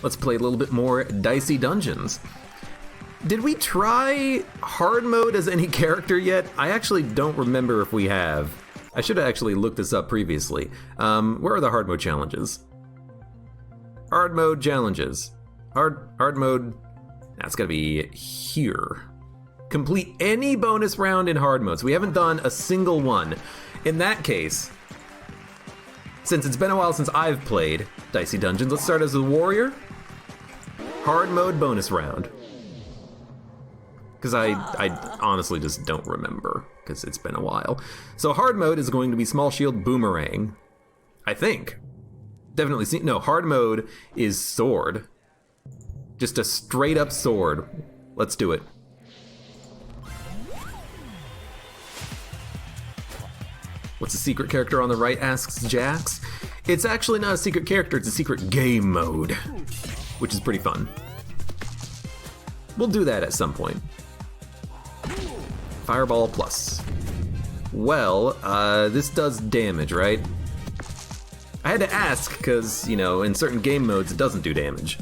Let's play a little bit more Dicey Dungeons. Did we try hard mode as any character yet? I actually don't remember if we have. I should have actually looked this up previously. Where are the hard mode challenges? Hard mode challenges. Hard mode, that's gotta be here. Complete any bonus round in hard mode. So we haven't done a single one. In that case, since it's been a while since I've played Dicey Dungeons, let's start as a warrior. Hard mode bonus round. Because I honestly just don't remember, because it's been a while. So hard mode is going to be small shield boomerang. I think. Definitely see. No, hard mode is sword. Just a straight up sword. Let's do it. What's the secret character on the right, asks Jax. It's actually not a secret character, it's a secret game mode, which is pretty fun. We'll do that at some point. Fireball plus. Well, this does damage, right? I had to ask, because, you know, in certain game modes it doesn't do damage.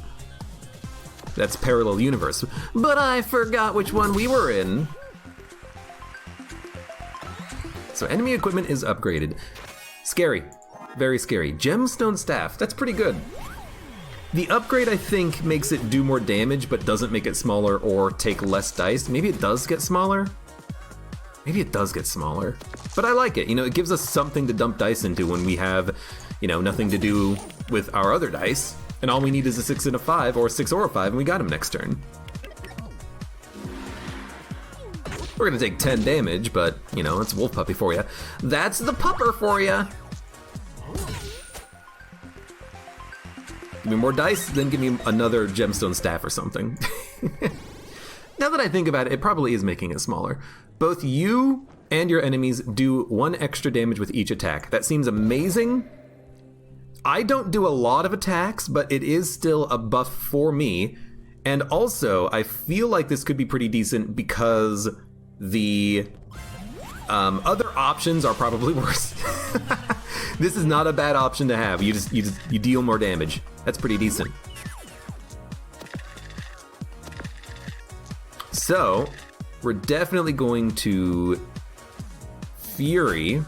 That's parallel universe. But I forgot which one we were in. So enemy equipment is upgraded. Scary. Very scary. Gemstone staff. That's pretty good. The upgrade, I think, makes it do more damage, but doesn't make it smaller or take less dice. Maybe it does get smaller? Maybe it does get smaller. But I like it. You know, it gives us something to dump dice into when we have, you know, nothing to do with our other dice. And all we need is a 6 and a 5, or a 6 or a 5, and we got him next turn. We're gonna take 10 damage, but, you know, it's Wolf Puppy for you. That's the pupper for you. Give me more dice, then give me another gemstone staff or something. Now that I think about it, it probably is making it smaller. Both you and your enemies do 1 extra damage with each attack. That seems amazing. I don't do a lot of attacks, but it is still a buff for me. And also, I feel like this could be pretty decent because the other options are probably worse. This is not a bad option to have. You deal more damage. That's pretty decent. So, we're definitely going to Fury.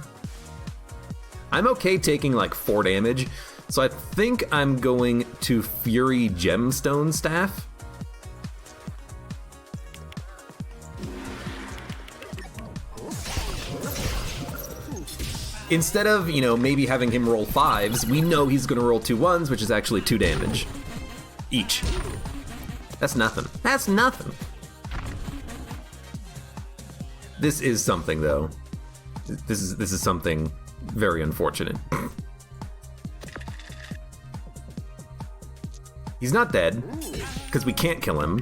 I'm okay taking like 4 damage, so I think I'm going to Fury Gemstone Staff. Instead of, you know, maybe having him roll 5s, we know he's gonna roll 2 1s, which is actually 2 damage each. That's nothing. That's nothing. This is something, though. This is something very unfortunate. He's not dead, because we can't kill him.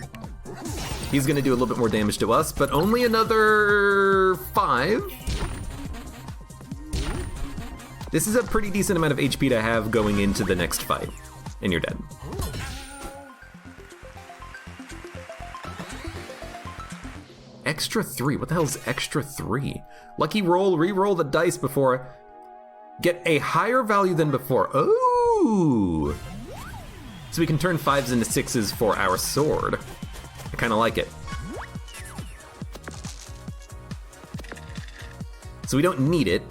He's gonna do a little bit more damage to us, but only another 5. This is a pretty decent amount of HP to have going into the next fight, and you're dead. Extra 3, what the hell is extra 3? Lucky roll, re-roll the dice before. Get a higher value than before. Ooh! So we can turn 5s into 6s for our sword. I kinda like it. So we don't need it.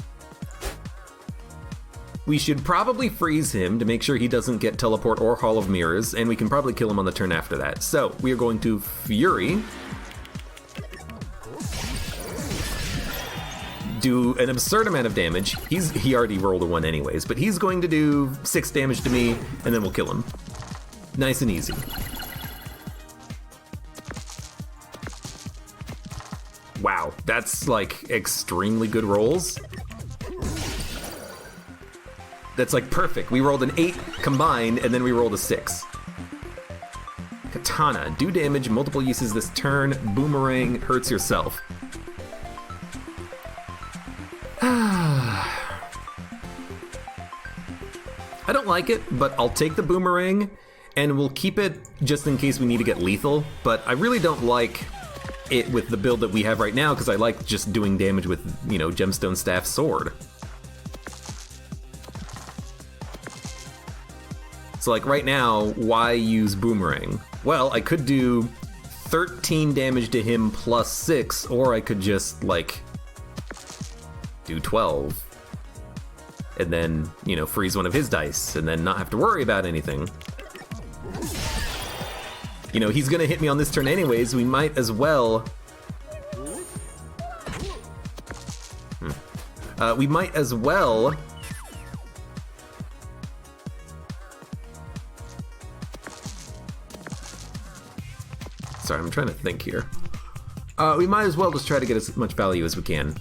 We should probably freeze him to make sure he doesn't get teleport or Hall of Mirrors, and we can probably kill him on the turn after that. So we are going to Fury. Do an absurd amount of damage. He already rolled a 1 anyways, but he's going to do 6 damage to me, and then we'll kill him. Nice and easy. Wow, that's like extremely good rolls. That's like perfect. We rolled an 8 combined, and then we rolled a 6. Katana, do damage, multiple uses this turn. Boomerang, hurts yourself. I don't like it, but I'll take the boomerang, and we'll keep it just in case we need to get lethal. But I really don't like it with the build that we have right now, because I like just doing damage with, you know, Gemstone Staff Sword. So like right now, why use Boomerang? Well, I could do 13 damage to him plus 6, or I could just like do 12. And then, you know, freeze one of his dice and then not have to worry about anything. You know, he's gonna hit me on this turn anyways, we might as well... we might as well... Sorry, I'm trying to think here. We might as well just try to get as much value as we can.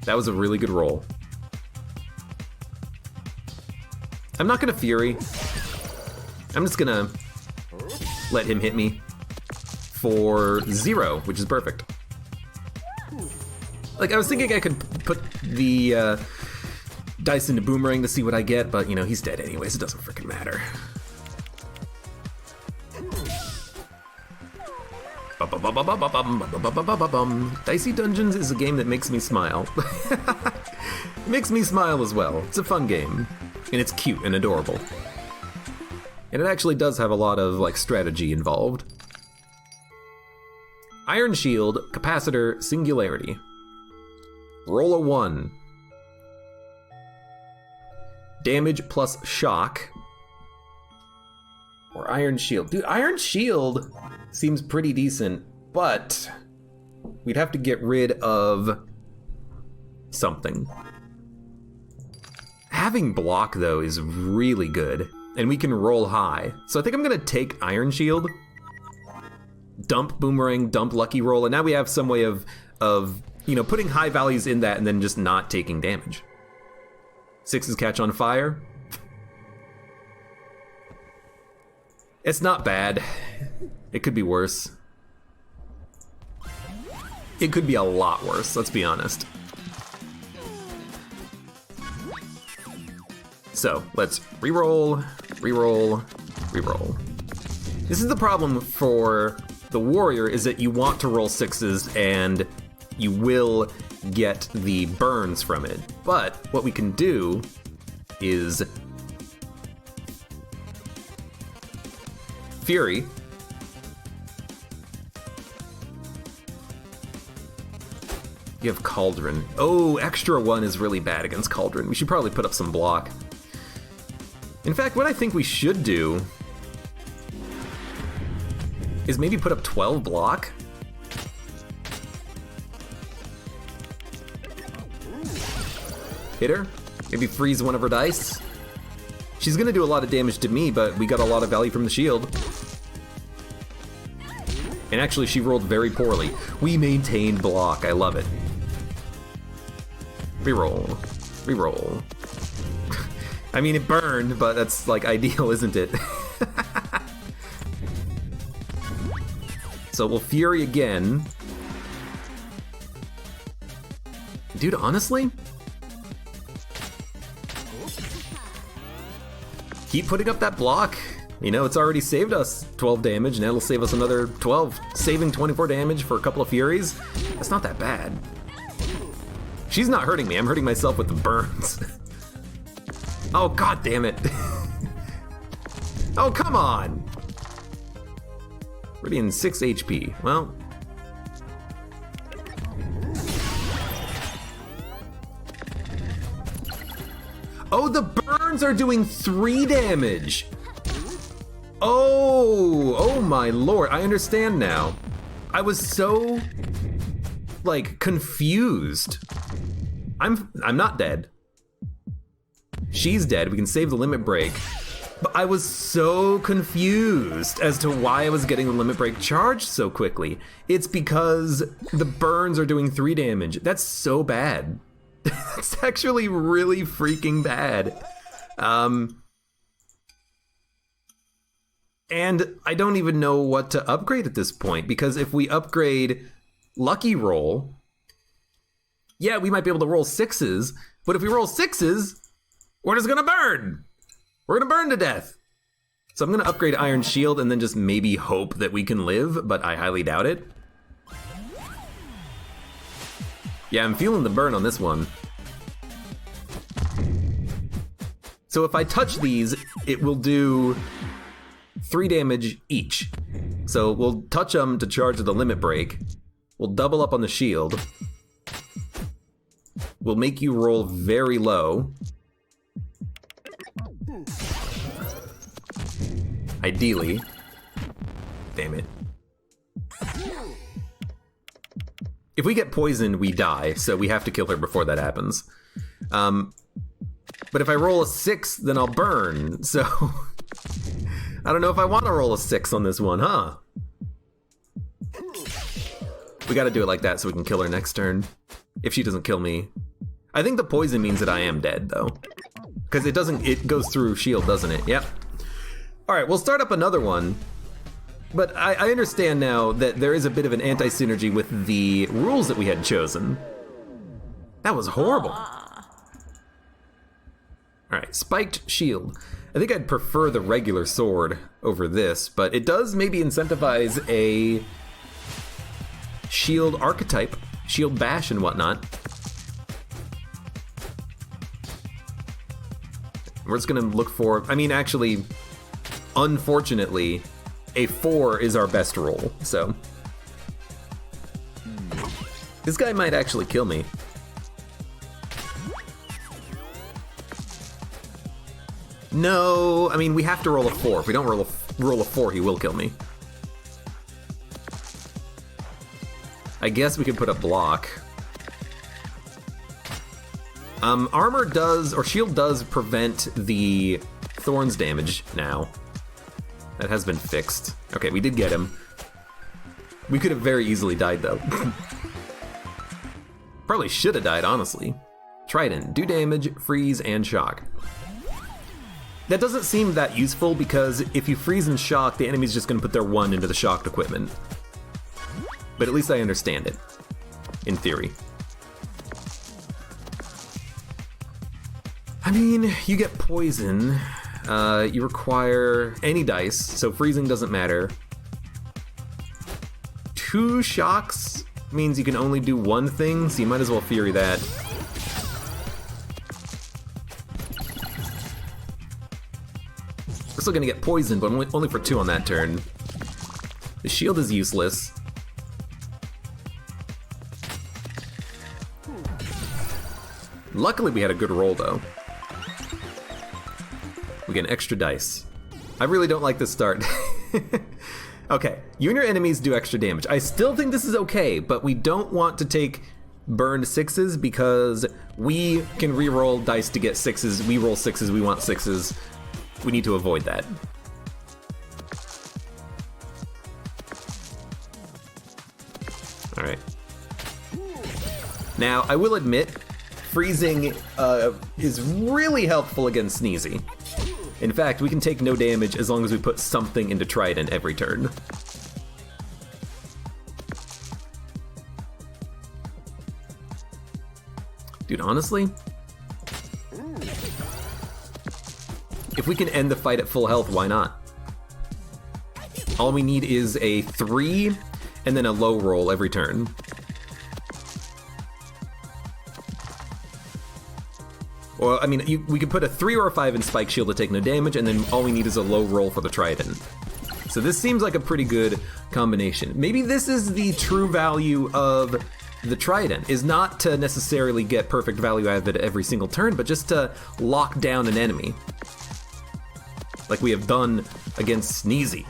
That was a really good roll. I'm not gonna Fury. I'm just gonna let him hit me for 0, which is perfect. Like, I was thinking I could put the dice into Boomerang to see what I get, but, you know, he's dead anyways, it doesn't freaking matter. Dicey Dungeons is a game that makes me smile. It makes me smile as well. It's a fun game, and it's cute and adorable. And it actually does have a lot of, like, strategy involved. Iron Shield, Capacitor, Singularity. Roll a 1. Damage plus Shock. Or Iron Shield. Dude, Iron Shield seems pretty decent, but we'd have to get rid of something. Having Block, though, is really good. And we can roll high. So I think I'm gonna take Iron Shield, dump Boomerang, dump Lucky Roll, and now we have some way of you know, putting high values in that and then just not taking damage. 6's Catch on Fire. It's not bad. It could be worse. It could be a lot worse, let's be honest. So, let's reroll, reroll, reroll. This is the problem for the warrior, is that you want to roll 6s and you will get the burns from it. But what we can do is Fury. You have Cauldron. Oh, extra 1 is really bad against Cauldron. We should probably put up some block. In fact, what I think we should do is maybe put up 12 block. Hit her. Maybe freeze one of her dice. She's gonna do a lot of damage to me, but we got a lot of value from the shield. And actually, she rolled very poorly. We maintained block. I love it. Reroll. Reroll. I mean, it burned, but that's, like, ideal, isn't it? So we'll Fury again. Dude, honestly? Keep putting up that block. You know, it's already saved us 12 damage, and it'll save us another 12, saving 24 damage for a couple of Furies. That's not that bad. She's not hurting me, I'm hurting myself with the burns. Oh, god damn it. Oh, come on. We're in 6 HP. Well. Oh, the burns are doing 3 damage. Oh my lord, I understand now. I was so, like, confused. I'm not dead. She's dead, we can save the limit break. But I was so confused as to why I was getting the limit break charged so quickly. It's because the burns are doing 3 damage. That's so bad. That's actually really freaking bad. And I don't even know what to upgrade at this point, because if we upgrade Lucky Roll, yeah, we might be able to roll 6s, but if we roll 6s, we're just gonna burn. We're gonna burn to death. So I'm gonna upgrade Iron Shield and then just maybe hope that we can live, but I highly doubt it. Yeah, I'm feeling the burn on this one. So if I touch these, it will do 3 damage each. So we'll touch them to charge the limit break. We'll double up on the shield. We'll make you roll very low. Ideally. Damn it. If we get poisoned, we die, so we have to kill her before that happens. But if I roll a 6, then I'll burn, so... I don't know if I want to roll a 6 on this one, huh? We gotta do it like that so we can kill her next turn. If she doesn't kill me. I think the poison means that I am dead, though. Because it goes through shield, doesn't it? Yep. Alright, we'll start up another one. But I understand now that there is a bit of an anti-synergy with the rules that we had chosen. That was horrible. Alright, spiked shield. I think I'd prefer the regular sword over this, but it does maybe incentivize a shield archetype, shield bash and whatnot. We're just gonna look for, I mean, actually, unfortunately, a 4 is our best roll, so. This guy might actually kill me. No, I mean, we have to roll a 4. If we don't roll a 4, he will kill me. I guess we can put a block. Armor does, or shield does prevent the thorns damage now. That has been fixed. Okay, we did get him. We could have very easily died, though. Probably should have died, honestly. Trident, do damage, freeze, and shock. That doesn't seem that useful because if you freeze and shock, the enemy's just gonna put their 1 into the shocked equipment. But at least I understand it, in theory. I mean, you get poison, you require any dice, so freezing doesn't matter. 2 shocks means you can only do 1 thing, so you might as well Fury that. We're still gonna get poisoned, but only for 2 on that turn. The shield is useless. Luckily we had a good roll, though. We get an extra dice. I really don't like this start. Okay, you and your enemies do extra damage. I still think this is okay, but we don't want to take burned 6s because we can re-roll dice to get 6s. We roll 6s, we want 6s. We need to avoid that. Alright. Now, I will admit, freezing is really helpful against Sneezy. In fact, we can take no damage as long as we put something into Trident every turn. Dude, honestly, if we can end the fight at full health, why not? All we need is a 3 and then a low roll every turn. Or, I mean, we could put a 3 or a 5 in Spike Shield to take no damage, and then all we need is a low roll for the Trident. So this seems like a pretty good combination. Maybe this is the true value of the Trident, is not to necessarily get perfect value out of it every single turn, but just to lock down an enemy. Like we have done against Sneezy.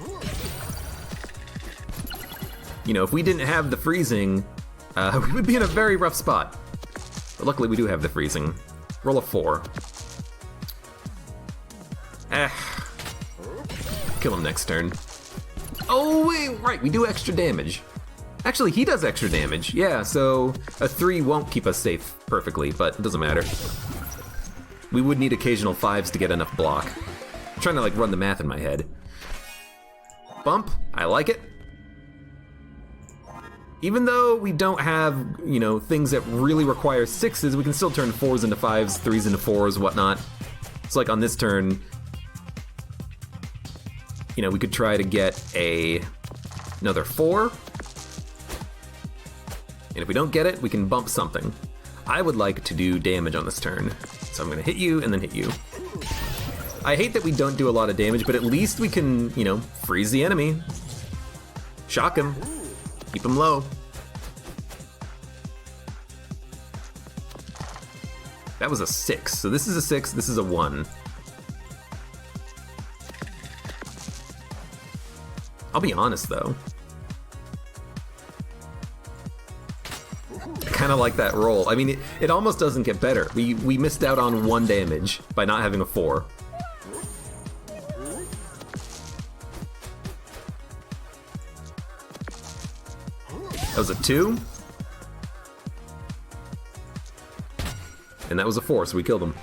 You know, if we didn't have the freezing, we would be in a very rough spot. But luckily we do have the freezing. Roll a 4. Kill him next turn. Oh, wait, right, we do extra damage. Actually, he does extra damage. Yeah, so a 3 won't keep us safe perfectly, but it doesn't matter. We would need occasional 5s to get enough block. I'm trying to, like, run the math in my head. Bump, I like it. Even though we don't have, you know, things that really require 6s, we can still turn 4s into 5s, 3s into 4s, whatnot. So like on this turn, you know, we could try to get another 4. And if we don't get it, we can bump something. I would like to do damage on this turn. So I'm gonna hit you and then hit you. I hate that we don't do a lot of damage, but at least we can, you know, freeze the enemy. Shock him. Keep him low. That was a 6, so this is a 6, this is a 1. I'll be honest though. I kind of like that roll. I mean, it almost doesn't get better. We missed out on 1 damage by not having a 4. That was a 2. And that was a 4, so we killed him.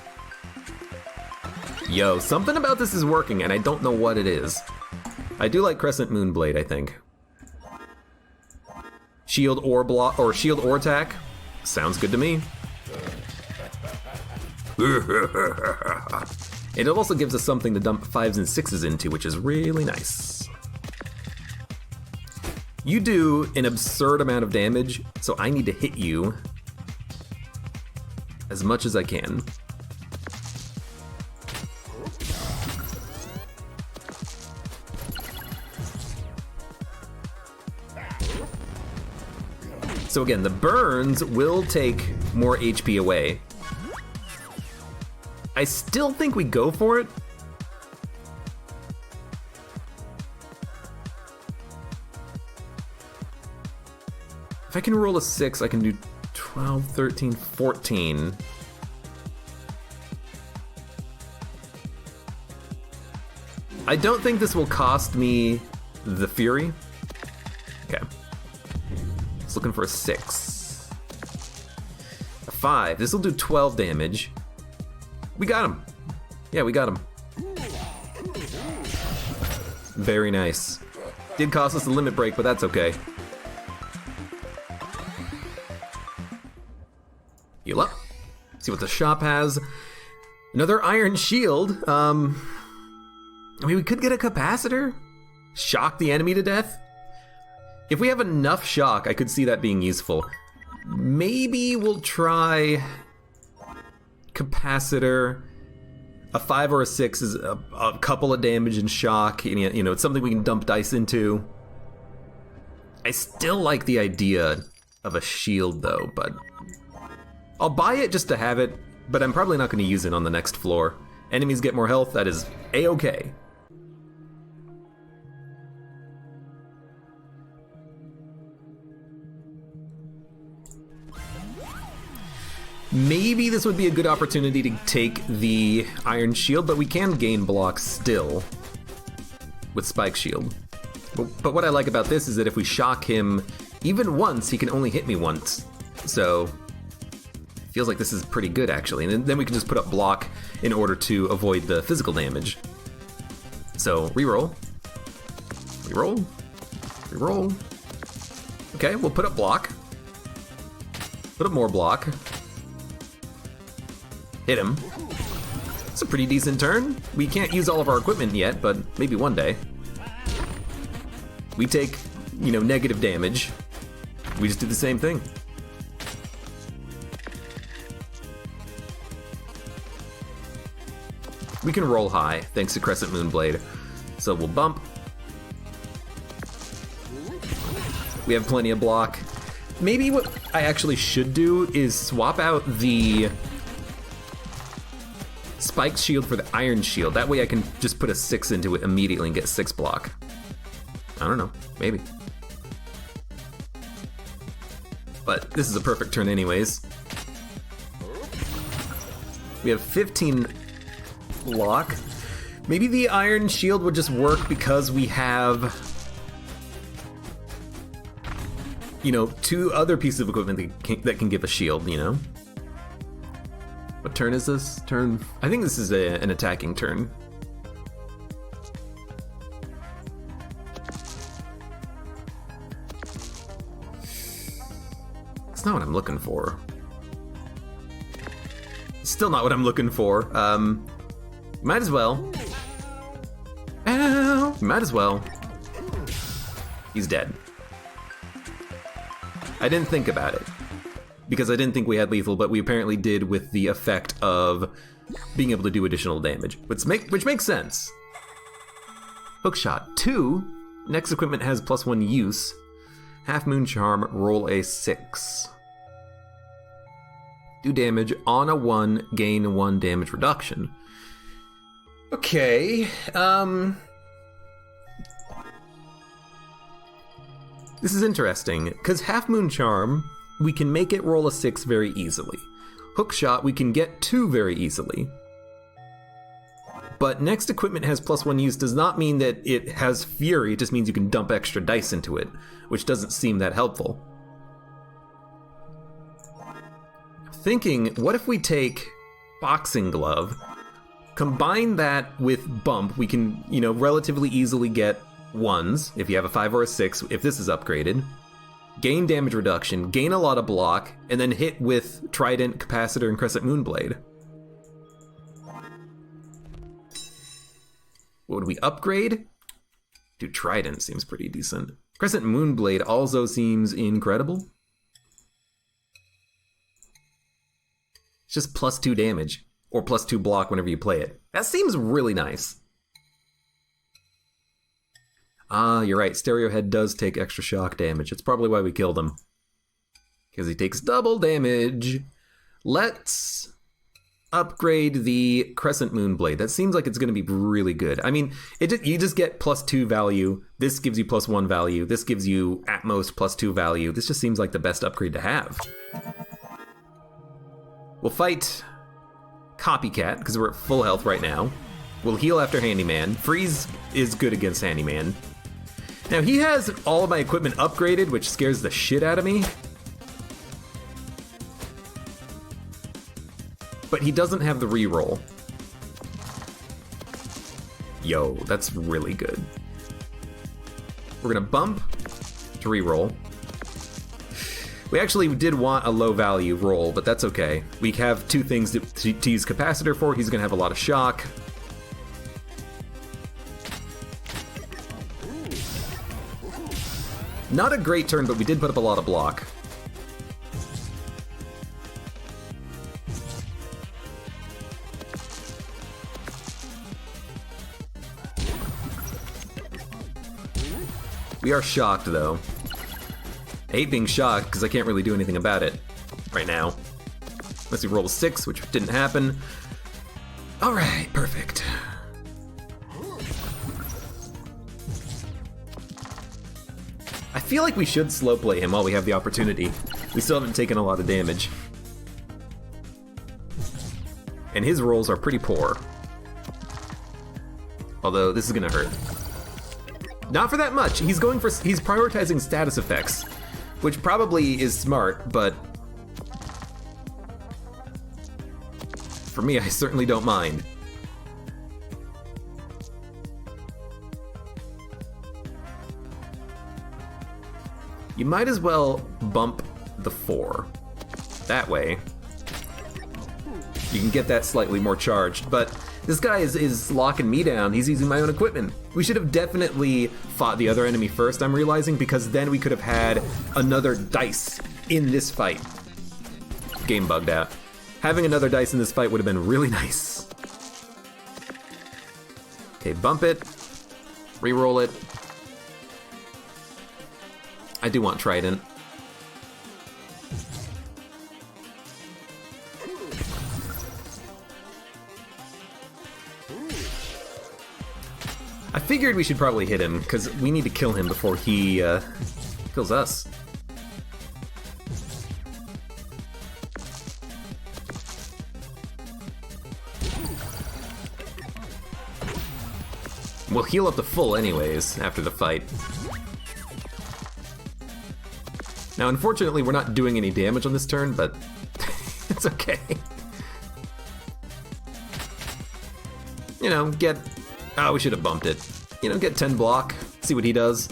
Yo, something about this is working, and I don't know what it is. I do like Crescent Moonblade, I think. Shield or block, or shield or attack. Sounds good to me. It also gives us something to dump 5s and 6s into, which is really nice. You do an absurd amount of damage, so I need to hit you as much as I can. So again, the burns will take more HP away. I still think we go for it. If I can roll a 6, I can do 12, 13, 14. I don't think this will cost me the Fury. Okay. It's looking for a 6. A 5. This will do 12 damage. We got him. Yeah, we got him. Very nice. Did cost us a limit break, but that's okay. Heal up. See what the shop has. Another iron shield. I mean, we could get a capacitor. Shock the enemy to death. If we have enough shock, I could see that being useful. Maybe we'll try capacitor. A 5 or a 6 is a couple of damage and shock. You know, it's something we can dump dice into. I still like the idea of a shield though, but I'll buy it just to have it, but I'm probably not going to use it on the next floor. Enemies get more health, that is a-okay. Maybe this would be a good opportunity to take the Iron Shield, but we can gain blocks still with Spike Shield. But what I like about this is that if we shock him even once, he can only hit me once. So feels like this is pretty good actually. And then we can just put up block in order to avoid the physical damage. So reroll, reroll, reroll. Okay, we'll put up block. Put up more block. Hit him. It's a pretty decent turn. We can't use all of our equipment yet, but maybe one day. We take, you know, negative damage. We just do the same thing. We can roll high, thanks to Crescent Moonblade. So we'll bump. We have plenty of block. Maybe what I actually should do is swap out the Spike Shield for the Iron Shield. That way I can just put a 6 into it immediately and get 6 block. I don't know, maybe. But this is a perfect turn anyways. We have 15 block. Maybe the Iron Shield would just work because we have, you know, 2 other pieces of equipment that can give a shield, you know? What turn is this? Turn... I think this is an attacking turn. It's not what I'm looking for. Still not what I'm looking for. Might as well. Ow! Might as well. He's dead. I didn't think about it, because I didn't think we had lethal, but we apparently did with the effect of being able to do additional damage, which makes sense. Hookshot 2. Next equipment has +1 use. Half Moon Charm, roll a 6. Do damage on a 1, gain 1 damage reduction. Okay, this is interesting, because Half Moon Charm, we can make it roll a 6 very easily. Hookshot, we can get 2 very easily. But next equipment has +1 use does not mean that it has Fury, it just means you can dump extra dice into it, which doesn't seem that helpful. Thinking, what if we take Boxing Glove, combine that with Bump, we can, relatively easily get 1s, if you have a 5 or a 6, if this is upgraded, gain damage reduction, gain a lot of block, and then hit with Trident, Capacitor, and Crescent Moonblade. What would we upgrade? Dude, Trident seems pretty decent. Crescent Moonblade also seems incredible. It's just +2 damage, or +2 block whenever you play it. That seems really nice. Ah, you're right, Stereo Head does take extra shock damage. It's probably why we killed him. Because he takes double damage. Let's upgrade the Crescent Moonblade. That seems like it's going to be really good. I mean, you just get +2 value. This gives you +1 value. This gives you, at most, +2 value. This just seems like the best upgrade to have. We'll fight Copycat, because we're at full health right now. We'll heal after Handyman. Freeze is good against Handyman. Now, he has all of my equipment upgraded, which scares the shit out of me. But he doesn't have the reroll. Yo, that's really good. We're gonna bump to reroll. We actually did want a low value roll, but that's okay. We have 2 things to use Capacitor for. He's gonna have a lot of shock. Not a great turn, but we did put up a lot of block. We are shocked, though. I hate being shocked, because I can't really do anything about it right now. Unless we roll a 6, which didn't happen. Alright, perfect. I feel like we should slow play him while we have the opportunity. We still haven't taken a lot of damage. And his rolls are pretty poor. Although, this is gonna hurt. Not for that much. He's prioritizing status effects, which probably is smart, but for me, I certainly don't mind. You might as well bump the 4. That way, you can get that slightly more charged, but this guy is locking me down. He's using my own equipment. We should have definitely fought the other enemy first, I'm realizing, because then we could have had another dice in this fight. Game bugged out. Having another dice in this fight would have been really nice. Okay, bump it. Reroll it. I do want Trident. I figured we should probably hit him, because we need to kill him before he kills us. We'll heal up to full anyways, after the fight. Now, unfortunately, we're not doing any damage on this turn, but it's okay. You know, oh, we should have bumped it. You know, get 10 block, see what he does.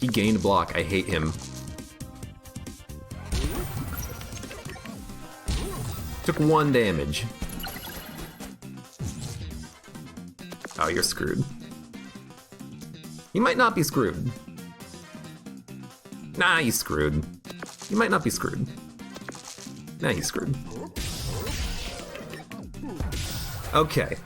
He gained block, I hate him. Took 1 damage. Oh, you're screwed. You might not be screwed. Nah, you screwed. You might not be screwed. Now he's screwed. Okay.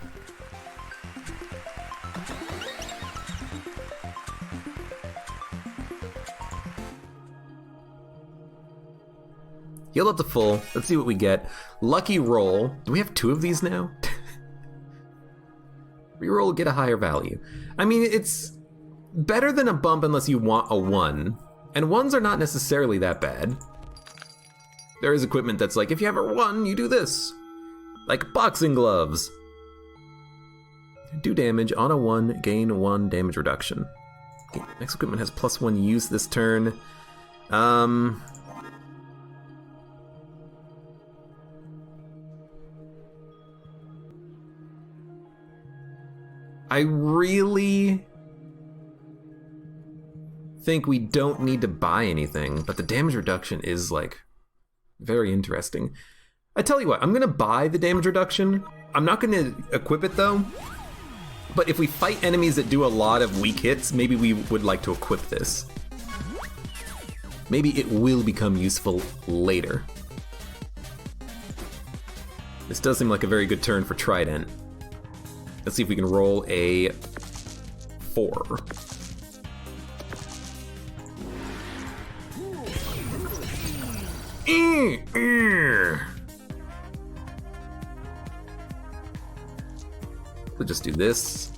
Heal up to full. Let's see what we get. Lucky roll. Do we have 2 of these now? Reroll, get a higher value. I mean, it's better than a bump unless you want a 1. And 1s are not necessarily that bad. There is equipment that's like, if you have a 1, you do this. Like boxing gloves. Do damage on a 1, gain 1 damage reduction. Okay, next equipment has +1 use this turn. I really think we don't need to buy anything, but the damage reduction is like very interesting. I tell you what, I'm gonna buy the damage reduction. I'm not gonna equip it though, but if we fight enemies that do a lot of weak hits, maybe we would like to equip this. Maybe it will become useful later. This does seem like a very good turn for Trident. Let's see if we can roll a 4. We'll just do this,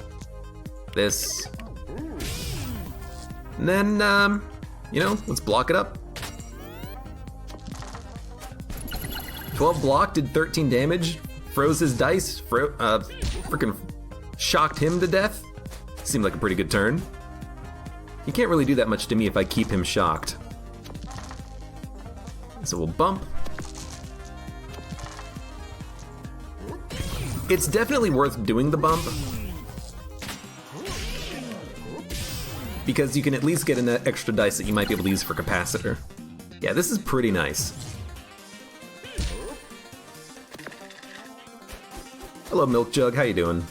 and then, you know, let's block it up. 12 block, did 13 damage, froze his dice, freaking shocked him to death. Seemed like a pretty good turn. He can't really do that much to me if I keep him shocked. So we'll bump. It's definitely worth doing the bump, because you can at least get an extra dice that you might be able to use for capacitor. Yeah, this is pretty nice. Hello, Milk Jug, how you doing?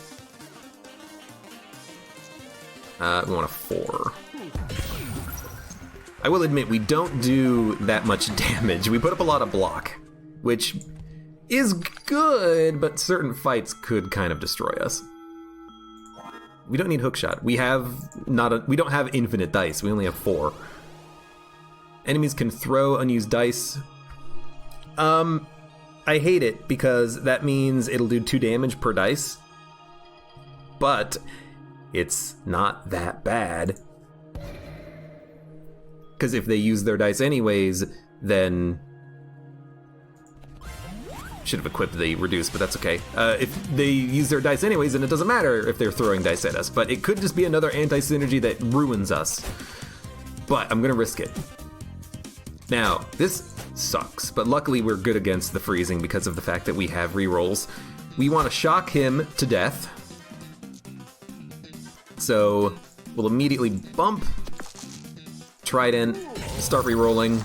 We want a 4. I will admit, we don't do that much damage. We put up a lot of block, which is good, but certain fights could kind of destroy us. We don't need hookshot. We don't have infinite dice. We only have 4. Enemies can throw unused dice. I hate it because that means it'll do 2 damage per dice, but it's not that bad. Because if they use their dice anyways, then should have equipped the reduce, but that's okay. If they use their dice anyways, then it doesn't matter if they're throwing dice at us, but it could just be another anti-synergy that ruins us. But I'm gonna risk it. Now, this sucks, but luckily we're good against the freezing because of the fact that we have rerolls. We want to shock him to death. So we'll immediately bump, Trident, start rerolling.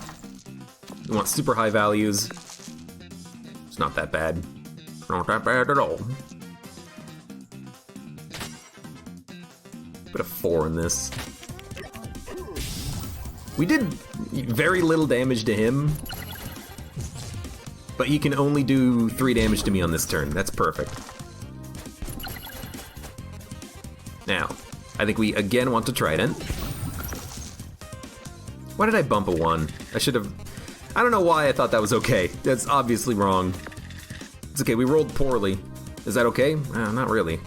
We want super high values. It's not that bad. Not that bad at all. Put a 4 in this. We did very little damage to him, but he can only do 3 damage to me on this turn. That's perfect. Now, I think we again want to Trident. Why did I bump a 1? I should have... I don't know why I thought that was okay. That's obviously wrong. It's okay, we rolled poorly. Is that okay? Not really.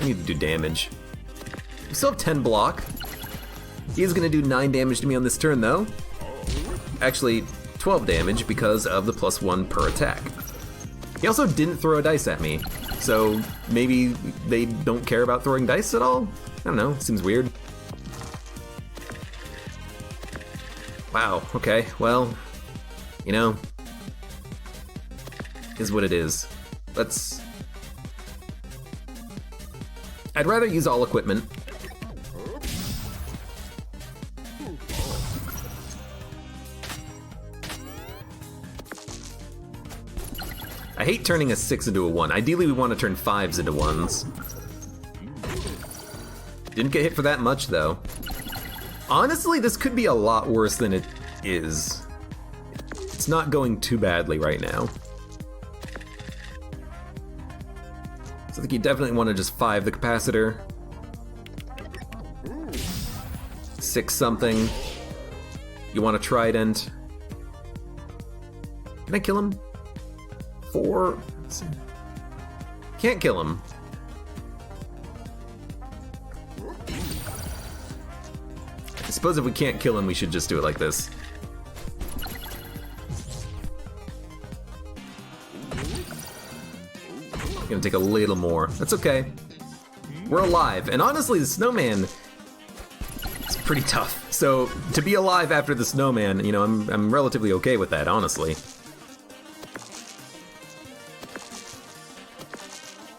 I need to do damage. We still have 10 block. He is going to do 9 damage to me on this turn, though. Actually, 12 damage because of the +1 per attack. He also didn't throw a dice at me, so maybe they don't care about throwing dice at all? I don't know, seems weird. Wow, okay, well, you know, is what it is. Let's... I'd rather use all equipment. I hate turning a 6 into a 1. Ideally, we want to turn 5s into 1s. Didn't get hit for that much, though. Honestly, this could be a lot worse than it is. It's not going too badly right now. So I think you definitely want to just 5 the capacitor. 6 something. You want a trident. Can I kill him? 4. Can't kill him. I suppose if we can't kill him, we should just do it like this. Gonna take a little more. That's okay. We're alive, and honestly, the snowman is pretty tough. So to be alive after the snowman, you know, I'm relatively okay with that, honestly.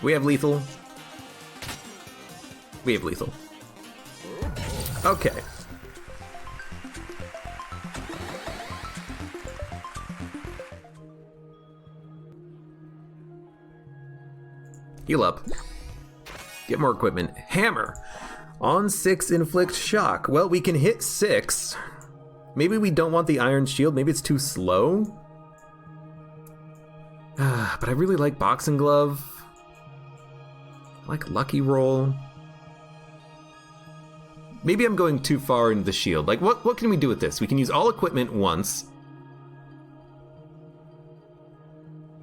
We have lethal. We have lethal. Okay. Heal up. Get more equipment. Hammer. On 6, inflict shock. Well, we can hit 6. Maybe we don't want the iron shield. Maybe it's too slow. But I really like boxing glove. I like lucky roll. Maybe I'm going too far into the shield. Like, what can we do with this? We can use all equipment once.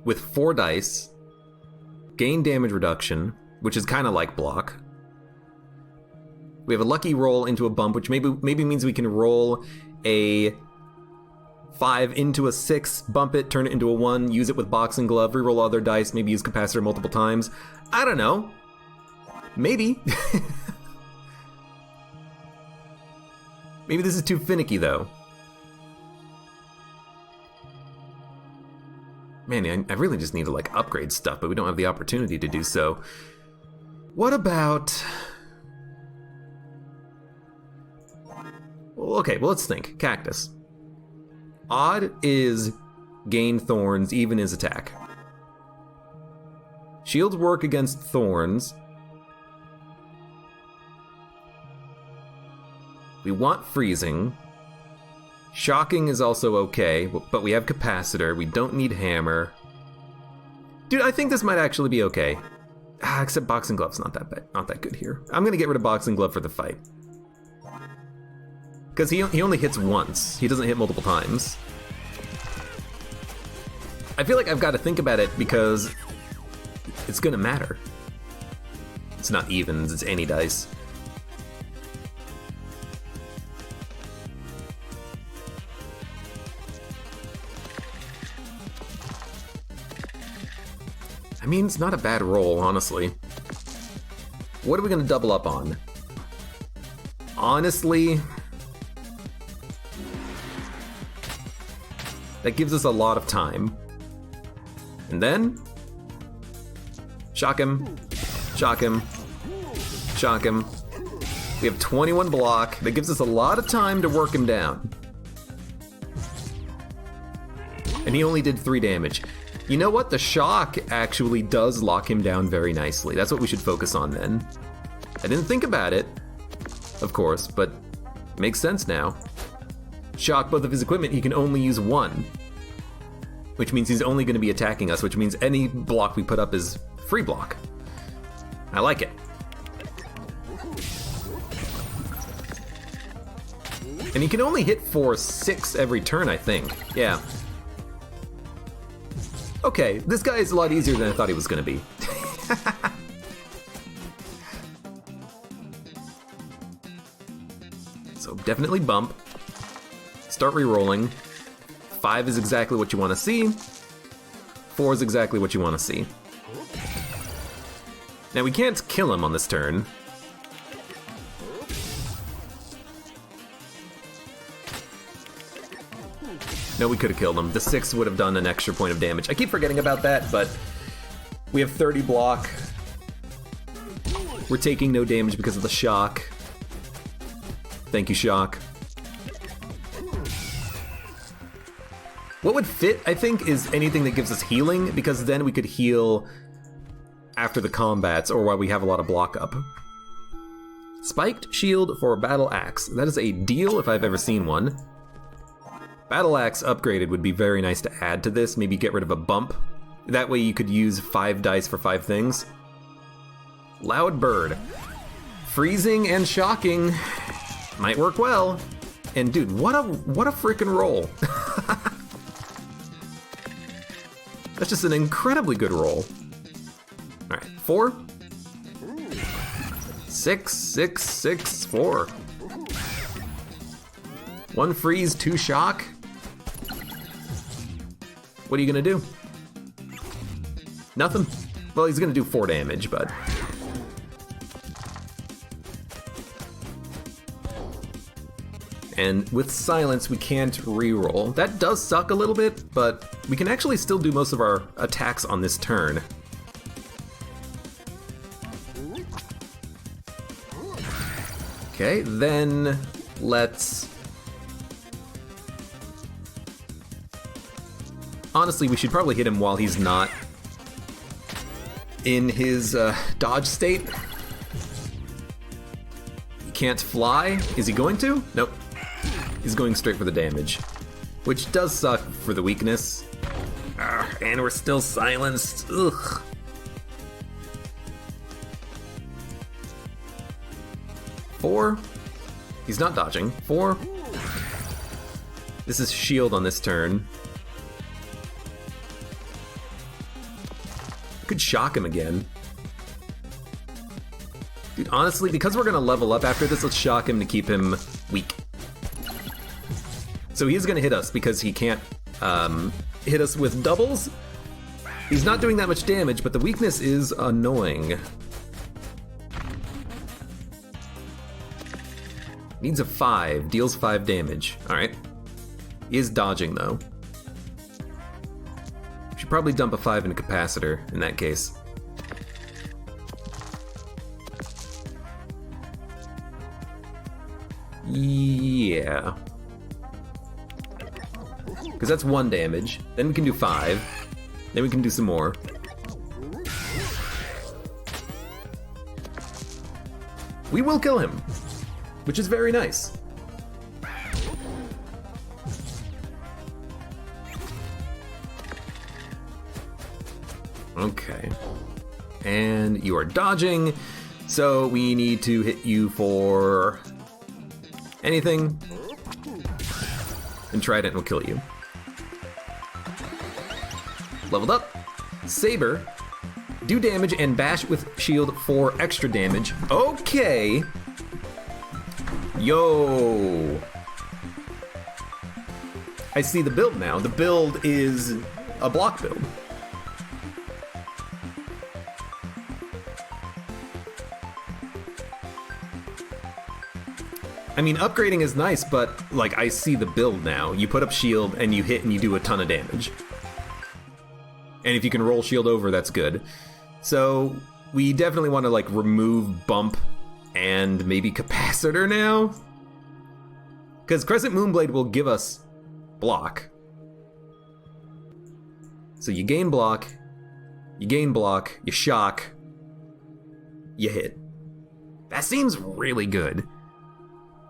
With 4 dice. Gain damage reduction, which is kind of like block. We have a lucky roll into a bump, which maybe means we can roll a 5 into a 6, bump it, turn it into a 1, use it with boxing glove, reroll other dice, maybe use capacitor multiple times. I don't know. Maybe. Maybe this is too finicky, though. Man, I really just need to, like, upgrade stuff, but we don't have the opportunity to do so. What about... Well, okay, well, let's think. Cactus. Odd is gain thorns, even is attack. Shields work against thorns. We want freezing. Shocking is also okay, but we have capacitor. We don't need hammer. Dude, I think this might actually be okay. Except boxing glove's not that bad, not that good here. I'm gonna get rid of boxing glove for the fight. Because he only hits once. He doesn't hit multiple times. I feel like I've got to think about it because it's gonna matter. It's not evens, it's any dice. I mean, it's not a bad roll, honestly. What are we gonna double up on? Honestly, that gives us a lot of time. And then, shock him, shock him, shock him. We have 21 block. That gives us a lot of time to work him down. And he only did 3 damage. You know what? The shock actually does lock him down very nicely. That's what we should focus on then. I didn't think about it, of course, but it makes sense now. Shock both of his equipment, he can only use 1. Which means he's only going to be attacking us, which means any block we put up is free block. I like it. And he can only hit for 6 every turn, I think. Yeah. Okay, this guy is a lot easier than I thought he was going to be. So definitely bump. Start re-rolling. 5 is exactly what you want to see. 4 is exactly what you want to see. Now we can't kill him on this turn. No, we could have killed him. The 6 would have done an extra point of damage. I keep forgetting about that, but we have 30 block. We're taking no damage because of the shock. Thank you, shock. What would fit, I think, is anything that gives us healing, because then we could heal after the combats or while we have a lot of block up. Spiked shield for battle axe. That is a deal if I've ever seen one. Battle axe upgraded would be very nice to add to this. Maybe get rid of a bump. That way you could use 5 dice for 5 things. Loud bird. Freezing and shocking might work well. And dude, what a freaking roll. That's just an incredibly good roll. All right, 4. 6, 6, 6, 4. 1 freeze, 2 shock. What are you gonna do? Nothing? Well, he's gonna do 4 damage, but... And with silence, we can't reroll. That does suck a little bit, but we can actually still do most of our attacks on this turn. Okay, then let's... Honestly, we should probably hit him while he's not in his dodge state. He can't fly. Is he going to? Nope. He's going straight for the damage, which does suck for the weakness. And we're still silenced. Ugh. Four. He's not dodging. 4. This is shield on this turn. Could shock him again. Dude, honestly, because we're gonna level up after this, let's shock him to keep him weak. So he's gonna hit us because he can't hit us with doubles. He's not doing that much damage, but the weakness is annoying. Needs a 5, deals 5 damage. Alright. He is dodging though. Should probably dump a 5 in a capacitor in that case. Yeah. Because that's 1 damage. Then we can do 5. Then we can do some more. We will kill him, which is very nice. Okay. And you are dodging, so we need to hit you for anything. And Trident will kill you. Leveled up. Saber. Do damage and bash with shield for extra damage. Okay. Yo. I see the build now. The build is a block build. I mean, upgrading is nice, but like I see the build now. You put up shield and you hit and you do a ton of damage. And if you can roll shield over, that's good. So we definitely want to like remove bump and maybe capacitor now. Because Crescent Moonblade will give us block. So you gain block, you shock, you hit. That seems really good.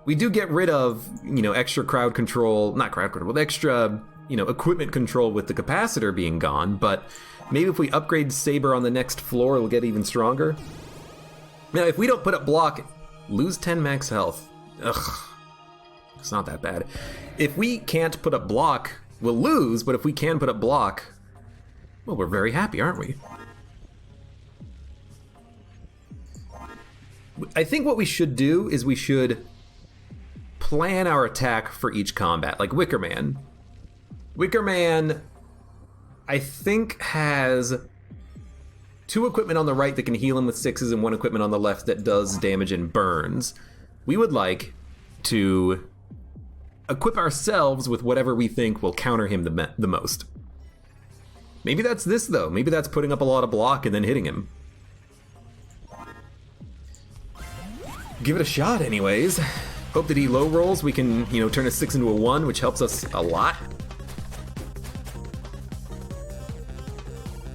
We do get rid of, extra crowd control, not crowd control, but extra, equipment control with the capacitor being gone, but maybe if we upgrade Saber on the next floor, it'll get even stronger. Now, if we don't put up block, lose 10 max health. Ugh, it's not that bad. If we can't put up block, we'll lose, but if we can put up block, well, we're very happy, aren't we? I think what we should do is we should plan our attack for each combat, like Wicker Man. Wicker Man, I think, has 2 equipment on the right that can heal him with 6s and 1 equipment on the left that does damage and burns. We would like to equip ourselves with whatever we think will counter him the most. Maybe that's this, though. Maybe that's putting up a lot of block and then hitting him. Give it a shot, anyways. Hope that he low rolls. We can, turn a 6 into a 1, which helps us a lot.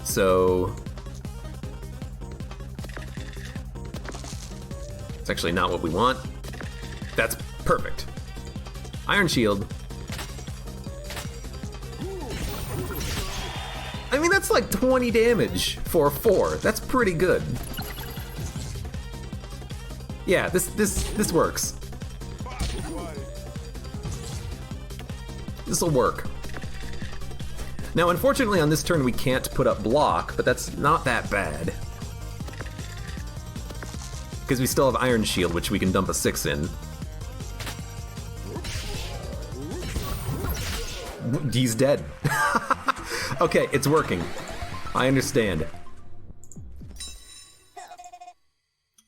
So It's actually not what we want. That's perfect. Iron Shield. I mean, that's like 20 damage for a 4. That's pretty good. Yeah, this works. This'll work. Now, unfortunately, on this turn we can't put up block, but that's not that bad. Because we still have Iron Shield, which we can dump a 6 in. He's dead. Okay, it's working. I understand.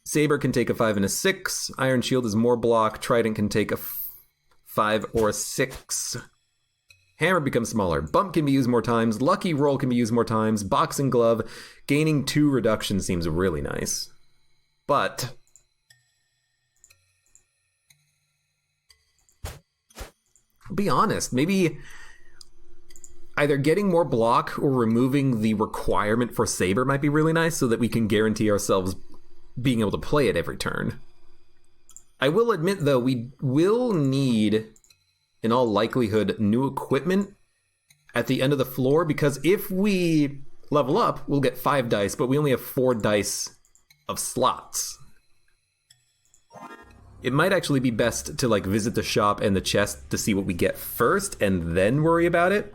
Saber can take a 5 and a 6. Iron Shield is more block. Trident can take a 5 or a 6. Hammer becomes smaller. Bump can be used more times. Lucky Roll can be used more times. Boxing Glove. Gaining 2 reduction seems really nice. But I'll be honest, maybe either getting more block or removing the requirement for Saber might be really nice so that we can guarantee ourselves being able to play it every turn. I will admit, though, we will need, in all likelihood, new equipment at the end of the floor, because if we level up, we'll get 5 dice, but we only have 4 dice of slots. It might actually be best to like visit the shop and the chest to see what we get first and then worry about it.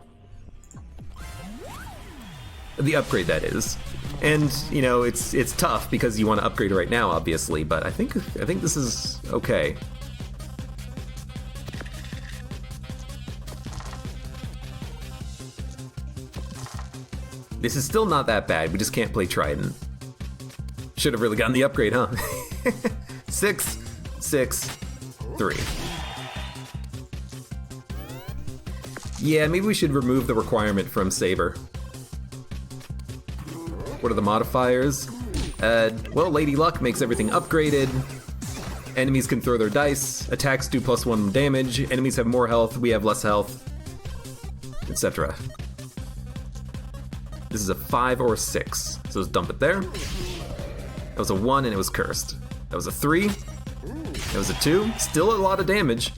The upgrade, that is. And, you know, it's tough because you want to upgrade right now, obviously, but I think this is okay. This is still not that bad, we just can't play Trident. Should have really gotten the upgrade, huh? 6, 6, 3. Yeah, maybe we should remove the requirement from Saber. What are the modifiers? Well, Lady Luck makes everything upgraded. Enemies can throw their dice. Attacks do +1 damage. Enemies have more health, we have less health, etc. This is a 5 or a 6, so let's dump it there. That was a 1 and it was cursed. That was a 3. That was a 2. Still a lot of damage.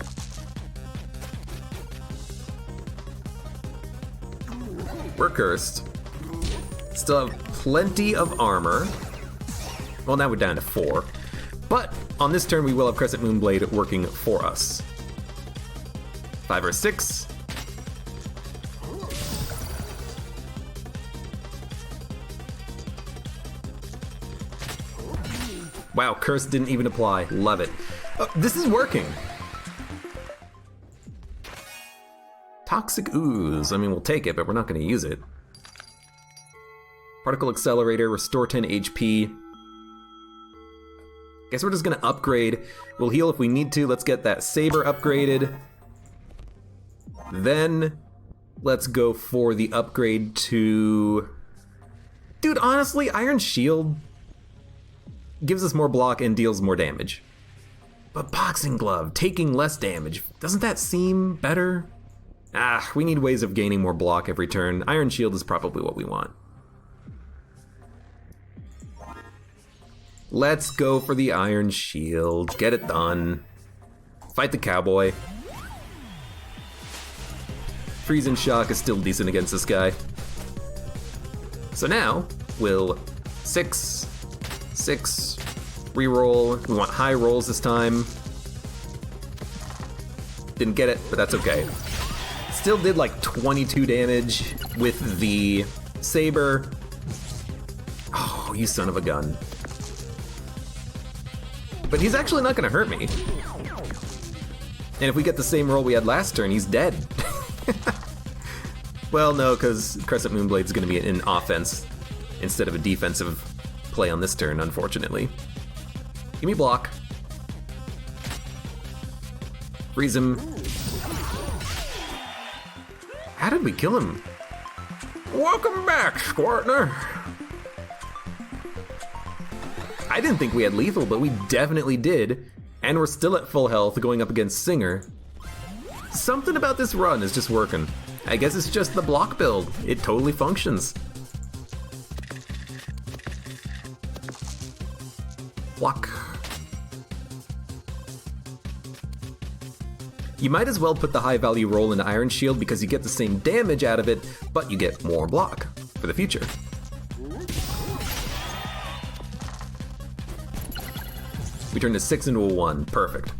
We're cursed. Still have plenty of armor. Well, now we're down to 4. But on this turn, we will have Crescent Moonblade working for us. 5 or 6. Wow, curse didn't even apply. Love it. Oh, this is working. Toxic Ooze. I mean, we'll take it, but we're not going to use it. Particle Accelerator, restore 10 HP. Guess we're just going to upgrade. We'll heal if we need to. Let's get that Saber upgraded. Then let's go for the upgrade to... Dude, honestly, Iron Shield gives us more block and deals more damage. But Boxing Glove, taking less damage, doesn't that seem better? Ah, we need ways of gaining more block every turn. Iron Shield is probably what we want. Let's go for the Iron Shield. Get it done. Fight the cowboy. Freeze and Shock is still decent against this guy. So now, we'll 6, 6, reroll. We want high rolls this time. Didn't get it, but that's okay. Still did like 22 damage with the Saber. Oh, you son of a gun. But he's actually not gonna hurt me. And if we get the same roll we had last turn, he's dead. Well, no, because Crescent Moonblade's gonna be an offense instead of a defensive play on this turn, unfortunately. Give me block. Freeze him. How did we kill him? Welcome back, Squartner. I didn't think we had lethal, but we definitely did. And we're still at full health going up against Singer. Something about this run is just working. I guess it's just the block build. It totally functions. Block. You might as well put the high value roll into Iron Shield because you get the same damage out of it, but you get more block for the future. We turned a 6 into a 1, perfect.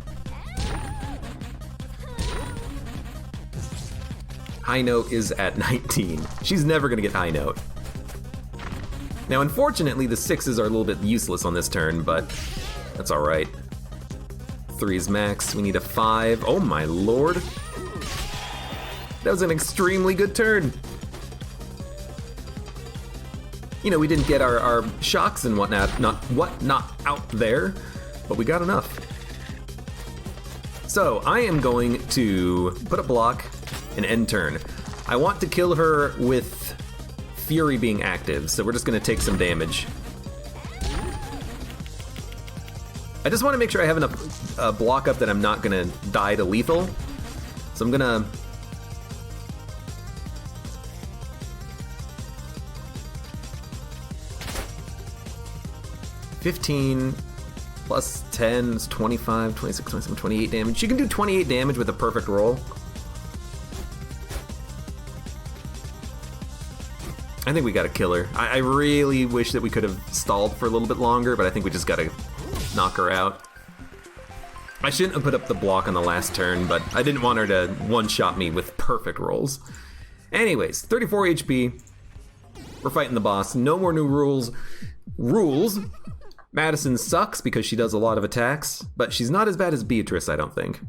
High note is at 19. She's never gonna get high note. Now, unfortunately, the 6s are a little bit useless on this turn, but that's all right. 3's max, we need a 5. Oh my lord. That was an extremely good turn. You know, we didn't get our shocks and whatnot out there, but we got enough. So, I am going to put a block and end turn. I want to kill her with Fury being active, so we're just gonna take some damage. I just want to make sure I have enough block up that I'm not gonna die to lethal. So I'm gonna... $15 plus 10 is 25, 26, 27, 28 damage. You can do 28 damage with a perfect roll. I think we gotta kill her. I really wish that we could have stalled for a little bit longer, but I think we just gotta knock her out. I shouldn't have put up the block on the last turn, but I didn't want her to one-shot me with perfect rolls. Anyways, 34 HP. We're fighting the boss. No more new rules. Madison sucks because she does a lot of attacks, but she's not as bad as Beatrice, I don't think.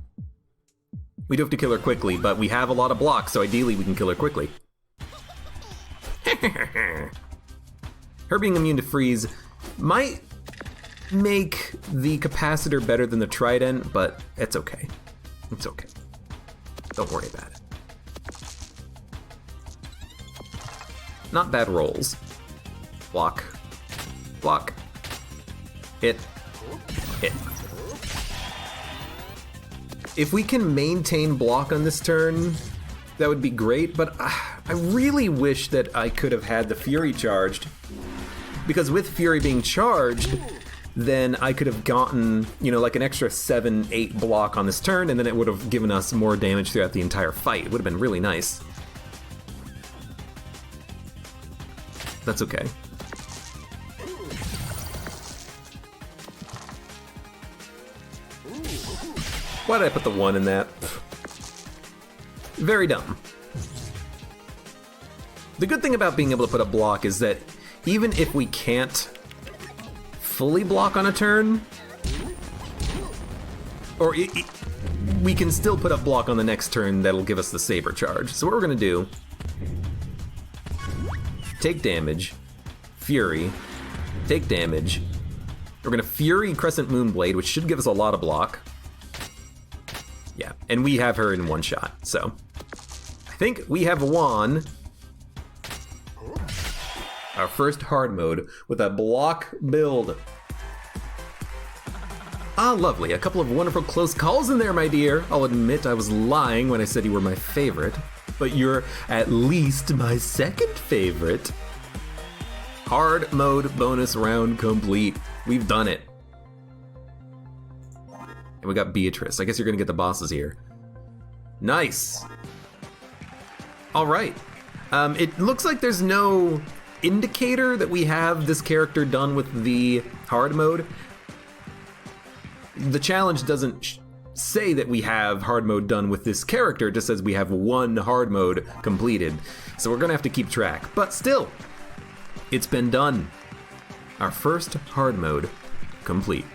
We do have to kill her quickly, but we have a lot of blocks, so ideally we can kill her quickly. Her being immune to freeze might make the capacitor better than the trident, but it's okay. It's okay. Don't worry about it. Not bad rolls. Block. Block. Hit. Hit. If we can maintain block on this turn, that would be great, but I really wish that I could have had the Fury charged, because with Fury being charged, then I could have gotten, you know, like an extra 7, 8 block on this turn, and then it would have given us more damage throughout the entire fight. It would have been really nice. That's okay. Why did I put the 1 in that? Very dumb. The good thing about being able to put a block is that even if we can't fully block on a turn, or we can still put up block on the next turn that'll give us the saber charge. So what we're gonna do, take damage, Fury, take damage. We're gonna Fury Crescent Moonblade, which should give us a lot of block. Yeah, and we have her in one shot, so I think we have won our first hard mode with a block build. Ah, lovely. A couple of wonderful close calls in there, my dear. I'll admit I was lying when I said you were my favorite, but you're at least my second favorite. Hard mode bonus round complete. We've done it. And we got Beatrice. I guess you're gonna get the bosses here. Nice. All right. It looks like there's no indicator that we have this character done with the hard mode. The challenge doesn't say that we have hard mode done with this character, it just says we have one hard mode completed. So we're gonna have to keep track, but still, it's been done. Our first hard mode complete.